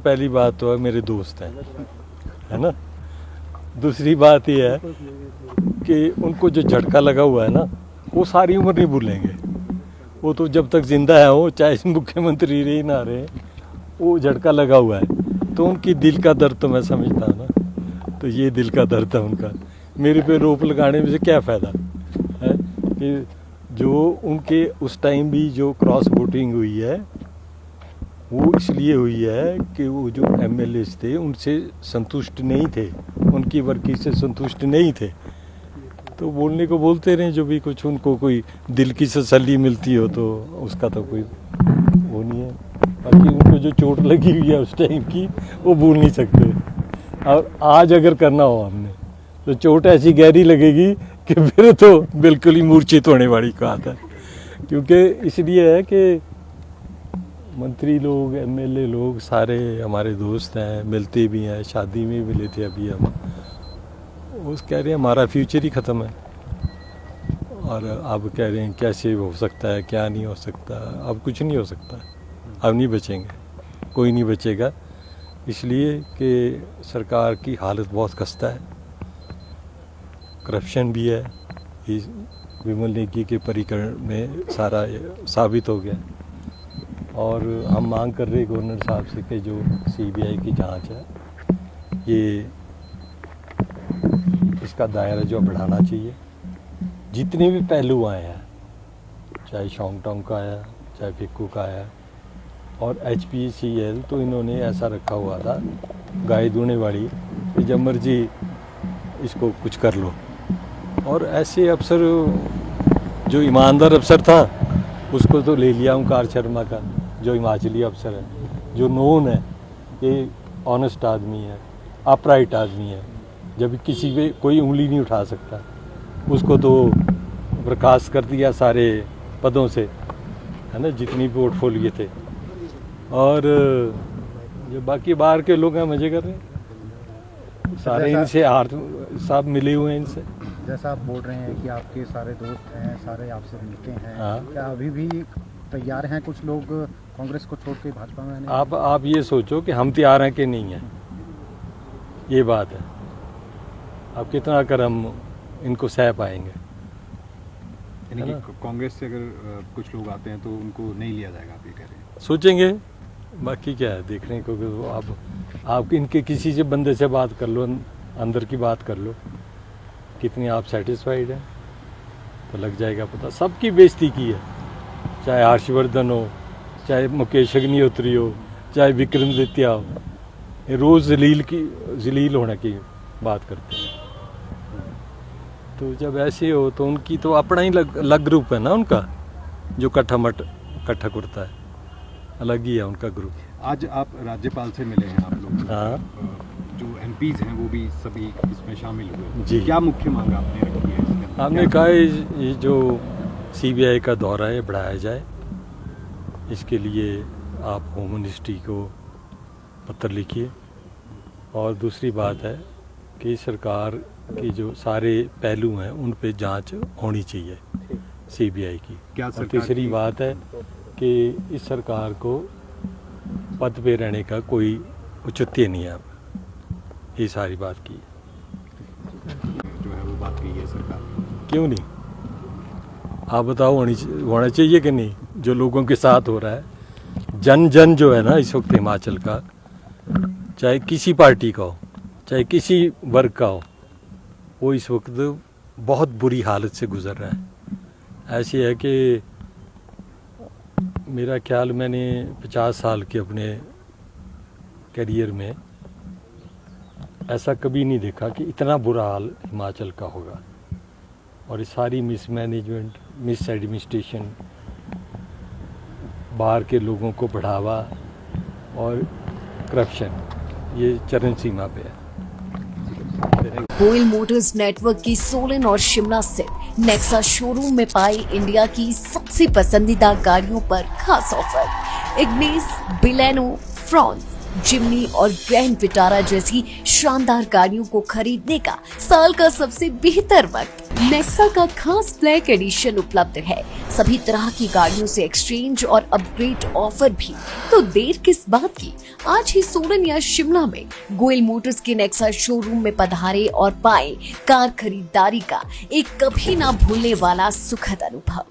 पहली बात तो है मेरे दोस्त हैं, है ना। दूसरी बात ये है कि उनको जो झटका लगा हुआ है ना, वो सारी उम्र नहीं भूलेंगे। वो तो जब तक जिंदा है, वो चाहे मुख्यमंत्री रहे ना रहे, वो झटका लगा हुआ है। तो उनकी दिल का दर्द तो मैं समझता हूँ ना। तो ये दिल का दर्द है उनका। मेरे पे रोप लगाने में से क्या फ़ायदा है कि जो उनके उस टाइम भी जो क्रॉस वोटिंग हुई है, वो इसलिए हुई है कि वो जो एमएलएस थे उनसे संतुष्ट नहीं थे, उनकी वर्की से संतुष्ट नहीं थे। तो बोलने को बोलते रहे, जो भी कुछ उनको कोई दिल की तसल्ली मिलती हो तो उसका तो कोई वो नहीं है। बाकी उनको जो चोट लगी हुई है उस टाइम की, वो भूल नहीं सकते। और आज अगर करना हो हमने तो चोट ऐसी गहरी लगेगी कि फिर तो बिल्कुल ही मूर्छित होने वाली बात है। क्योंकि इसलिए है कि मंत्री लोग, एमएलए लोग सारे हमारे दोस्त हैं, मिलते भी हैं, शादी में मिले थे अभी हम। वो कह रहे हैं हमारा फ्यूचर ही ख़त्म है, और अब कह रहे हैं कैसे हो सकता है, क्या नहीं हो सकता। अब कुछ नहीं हो सकता, अब नहीं बचेंगे, कोई नहीं बचेगा। इसलिए कि सरकार की हालत बहुत खस्ता है, करप्शन भी है। इस विमल नेगी के परिकरण में सारा साबित हो गया। और हम मांग कर रहे गवर्नर साहब से कि जो सीबीआई की जांच है, ये इसका दायरा जो बढ़ाना चाहिए। जितने भी पहलू आए हैं, चाहे शोंगटोंग का आया, चाहे फिक्कू का आया, और HPCL तो इन्होंने ऐसा रखा हुआ था गाय दूने वाली कि जब मर्जी इसको कुछ कर लो। और ऐसे अफसर, जो ईमानदार अफसर था उसको तो ले लिया ओंकार शर्मा का, जो हिमाचली अफसर है, जो नोन है कि ऑनेस्ट आदमी है, अपराइट आदमी है, जब किसी पे कोई उंगली नहीं उठा सकता, उसको तो बर्खास्त कर दिया सारे पदों से, है ना, जितनी पोर्टफोलियो थे। और जो बाकी बाहर के लोग हैं मज़े कर रहे हैं सारे, इनसे हार साहब मिले हुए हैं इनसे। जैसा आप बोल रहे हैं कि आपके सारे दोस्त हैं, सारे आपसे मिलते हैं, हाँ। क्या अभी भी तैयार हैं कुछ लोग कांग्रेस को छोड़ के भाजपा में आने? आप ये सोचो कि हम तैयार हैं कि नहीं हैं, ये बात है। अब कितना कर हम इनको सह पाएंगे। यानी कि कांग्रेस से अगर कुछ लोग आते हैं तो उनको नहीं लिया जाएगा, आप ये कह रहे हैं? सोचेंगे, बाकी क्या है देखने को। आप इनके किसी से बंदे से बात कर लो, अंदर की बात कर लो, कितनी आप सेटिस्फाइड हैं, तो लग जाएगा पता। सबकी बेइज्जती की है, चाहे हर्षवर्धन हो, चाहे मुकेश अग्निहोत्री हो, चाहे विक्रमादित्य हो, ये रोज़ जलील होने की बात करते हैं। तो जब ऐसे हो तो उनकी तो अपना ही अलग ग्रुप है ना उनका, जो इकट्ठा करता है, अलग ही है उनका ग्रुप। आज आप राज्यपाल से मिले हैं आप लोग। हाँ। जो MPs हैं वो भी सभी इसमें शामिल हुए जी। क्या मुख्य मांग आपने रखी है इसमें? हमने कहा ये जो CBI का दौरा है बढ़ाया जाए। इसके लिए आप होम मिनिस्ट्री को पत्र लिखिए। और दूसरी बात है कि सरकार की जो सारे पहलू हैं उन पे जांच होनी चाहिए CBI की। और तीसरी बात है कि इस सरकार को पद पे रहने का कोई औचित्य नहीं है। ये सारी बात की जो है वो बात की है सरकार, क्यों नहीं? आप बताओ, होना चाहिए कि नहीं? जो लोगों के साथ हो रहा है, जन जो है ना इस वक्त हिमाचल का, चाहे किसी पार्टी का हो, चाहे किसी वर्ग का हो, वो इस वक्त बहुत बुरी हालत से गुजर रहा है। ऐसी है कि मेरा ख्याल मैंने 50 साल के अपने करियर में ऐसा कभी नहीं देखा कि इतना बुरा हाल हिमाचल का होगा। और ये सारी मिसमैनेजमेंट, मिस एडमिनिस्ट्रेशन, बाहर के लोगों को बढ़ावा और करप्शन, ये चरम सीमा पे है। गोयल मोटर्स नेटवर्क की सोलन और शिमला स्थित नेक्सा शोरूम में पाई इंडिया की सबसे पसंदीदा गाड़ियों पर खास ऑफर। इग्निस, बिलेनो, फ्रॉन्स, जिम्नी और ग्रैंड विटारा जैसी शानदार गाड़ियों को खरीदने का साल का सबसे बेहतर वक्त नेक्सा का खास ब्लैक एडिशन उपलब्ध है। सभी तरह की गाड़ियों से एक्सचेंज और अपग्रेड ऑफर भी। तो देर किस बात की, आज ही सोलन या शिमला में गोयल मोटर्स के नेक्सा शोरूम में पधारे और पाए कार खरीदारी का एक कभी ना भूलने वाला सुखद अनुभव।